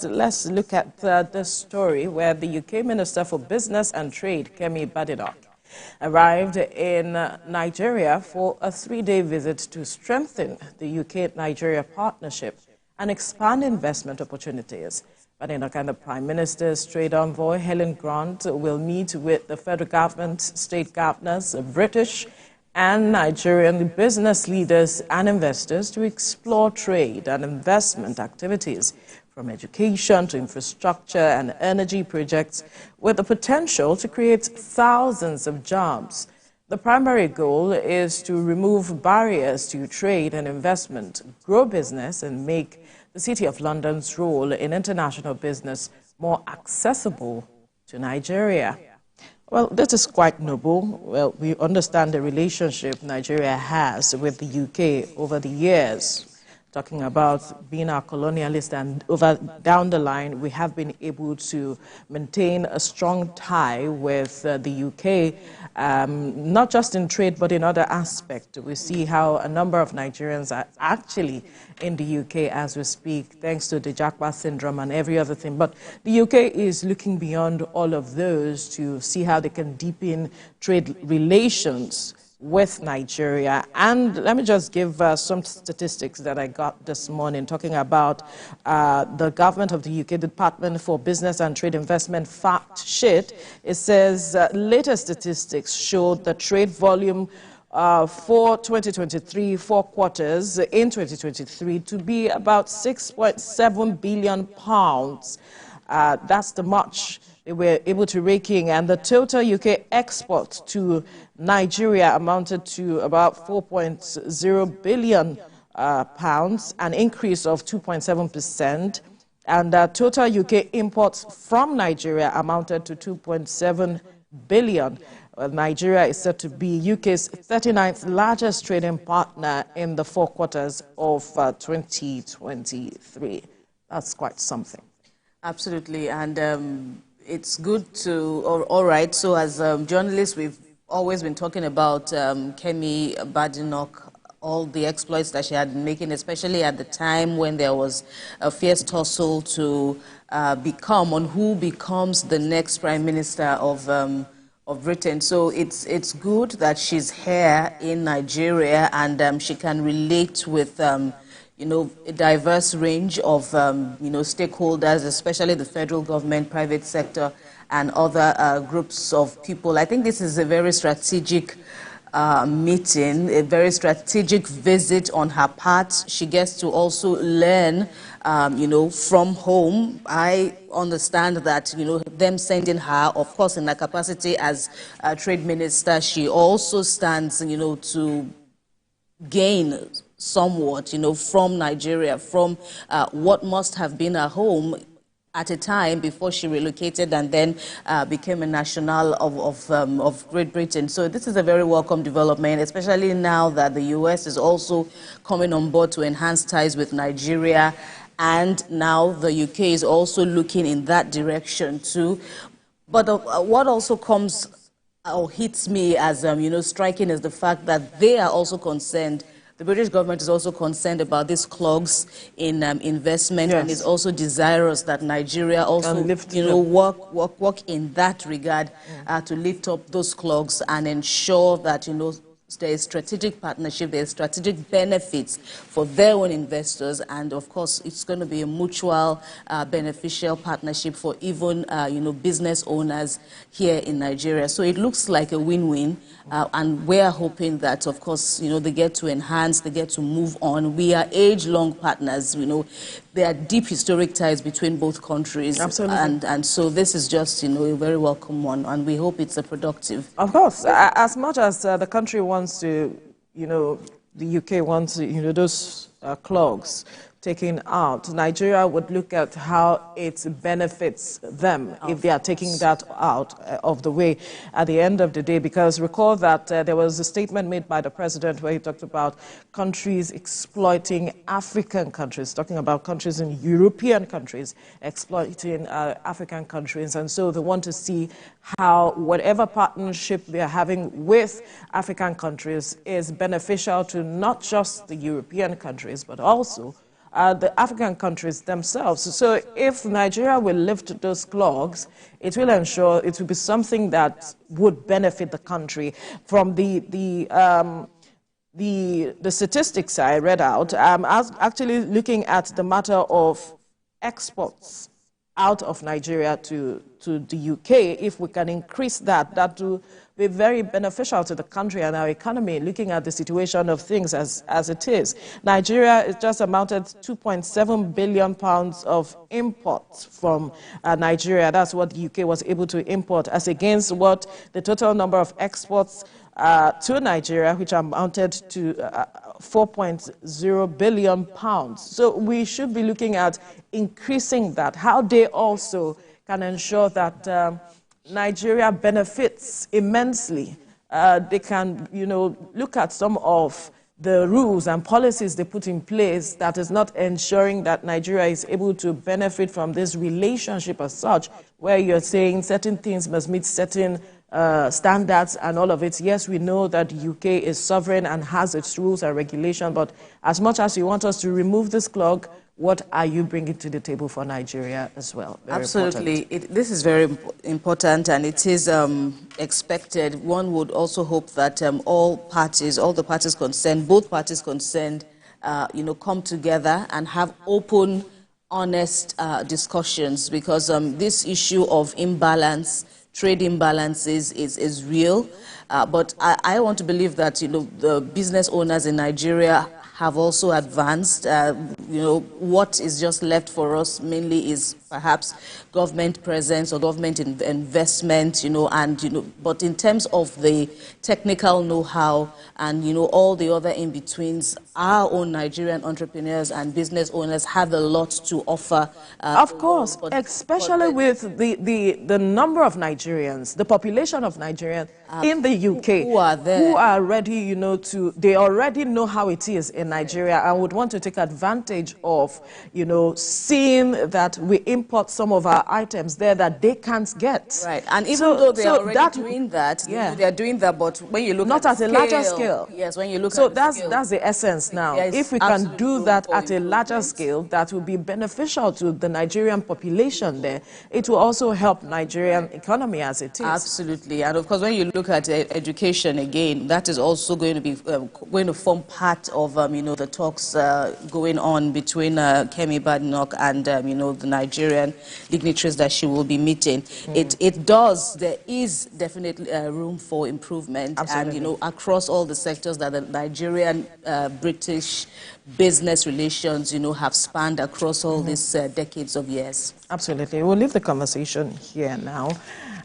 let's look at this story where the UK Minister for Business and Trade, Kemi Badenoch, arrived in Nigeria for a 3-day visit to strengthen the UK-Nigeria partnership and expand investment opportunities. Badenoch and the Prime Minister's trade envoy, Helen Grant, will meet with the federal government, state governors, British and Nigerian business leaders and investors to explore trade and investment activities, from education to infrastructure and energy projects, with the potential to create thousands of jobs. The primary goal is to remove barriers to trade and investment, grow business, and make the City of London's role in international business more accessible to Nigeria. Well, this is quite noble. Well, we understand the relationship Nigeria has with the UK over the years. Talking about being our colonialist, and down the line, we have been able to maintain a strong tie with the UK, not just in trade, but in other aspects. We see how a number of Nigerians are actually in the UK as we speak, thanks to the Japa syndrome and every other thing. But the UK is looking beyond all of those to see how they can deepen trade relations with Nigeria. And let me just give some statistics that I got this morning talking about the government of the UK Department for Business and Trade Investment fact sheet. It says latest statistics show the trade volume for 2023, 4 quarters in 2023 to be about £6.7 billion. That's the much they were able to rake in, and the total UK export to Nigeria amounted to about £4.0 billion, an increase of 2.7%, and total UK imports from Nigeria amounted to £2.7 billion. Nigeria is said to be UK's 39th largest trading partner in the 4 quarters of 2023. That's quite something. Absolutely, and it's good to, all right, so as journalists, we've always been talking about Kemi Badenoch, all the exploits that she had been making, especially at the time when there was a fierce tussle to become on who becomes the next Prime Minister of Britain. So it's good that she's here in Nigeria and she can relate with you know, a diverse range of, you know, stakeholders, especially the federal government, private sector, and other groups of people. I think this is a very strategic meeting, a very strategic visit on her part. She gets to also learn, you know, from home. I understand that, you know, them sending her, of course, in her capacity as a trade minister, she also stands, you know, to gain somewhat, you know, from Nigeria, from what must have been her home at a time before she relocated and then became a national of Great Britain. So this is a very welcome development, especially now that the US is also coming on board to enhance ties with Nigeria, and now the UK is also looking in that direction too. But what also comes or hits me as you know, striking is the fact that they are also concerned. The British government is also concerned about these clogs in investment, yes, and is also desirous that Nigeria also, you know, work in that regard to lift up those clogs and ensure that, you know, there is strategic partnership, there is strategic benefits for their own investors, and of course it's going to be a mutual beneficial partnership for even you know, business owners here in Nigeria. So it looks like a win-win, and we're hoping that, of course, you know, they get to enhance, they get to move on. We are age-long partners, you know. There are deep historic ties between both countries. Absolutely. And so this is just, you know, a very welcome one, and we hope it's a productive. Of course, as much as the country wants to, you know, the UK wants, you know, those clogs taken out, Nigeria would look at how it benefits them if they are taking that out of the way at the end of the day. Because recall that there was a statement made by the president where he talked about countries exploiting African countries, talking about countries in European countries exploiting African countries. And so they want to see how whatever partnership they are having with African countries is beneficial to not just the European countries, but also the African countries themselves. So if Nigeria will lift those clogs, it will ensure it will be something that would benefit the country. From the statistics I read out, I'm actually looking at the matter of exports out of Nigeria to the UK. If we can increase that, that will be very beneficial to the country and our economy, looking at the situation of things as it is. Nigeria is just amounted 2.7 billion pounds of imports from Nigeria. That's what the UK was able to import, as against what the total number of exports to Nigeria, which amounted to 4.0 billion pounds. So we should be looking at increasing that, how they also can ensure that Nigeria benefits immensely. They can, look at some of the rules and policies they put in place that is not ensuring that Nigeria is able to benefit from this relationship as such, where you're saying certain things must meet certain standards and all of it. Yes, we know that the UK is sovereign and has its rules and regulation, but as much as you want us to remove this clog, what are you bringing to the table for Nigeria as well? Very Absolutely. This is very important, and it is expected. One would also hope that all the parties concerned, both parties concerned, come together and have open, honest discussions, because this issue of trade imbalances is real. But I want to believe that, the business owners in Nigeria have also advanced. What is just left for us mainly is perhaps government presence or government investment, but in terms of the technical know-how and, all the other in-betweens, our own Nigerian entrepreneurs and business owners have a lot to offer. Of course, especially with the number of Nigerians, the population of Nigerians in the UK who are there, who are ready, they already know how it is in Nigeria and would want to take advantage of, seeing that we import some of our items there that they can't get. Right, and even though they are already doing that, they are doing that, but when you look not at a larger scale. Yes, when you look so at that's the essence now. If we can do that at a larger scale, that will be beneficial to the Nigerian population there. It will also help Nigerian economy as it is. Absolutely, and of course, when you look at education again, that is also going to be going to form part of the talks going on between Kemi Badenoch and the Nigerian dignitaries that she will be meeting. There is definitely room for improvement. Absolutely. And across all the sectors that the Nigerian British business relations have spanned across all these decades of years. Absolutely. We'll leave the conversation here now.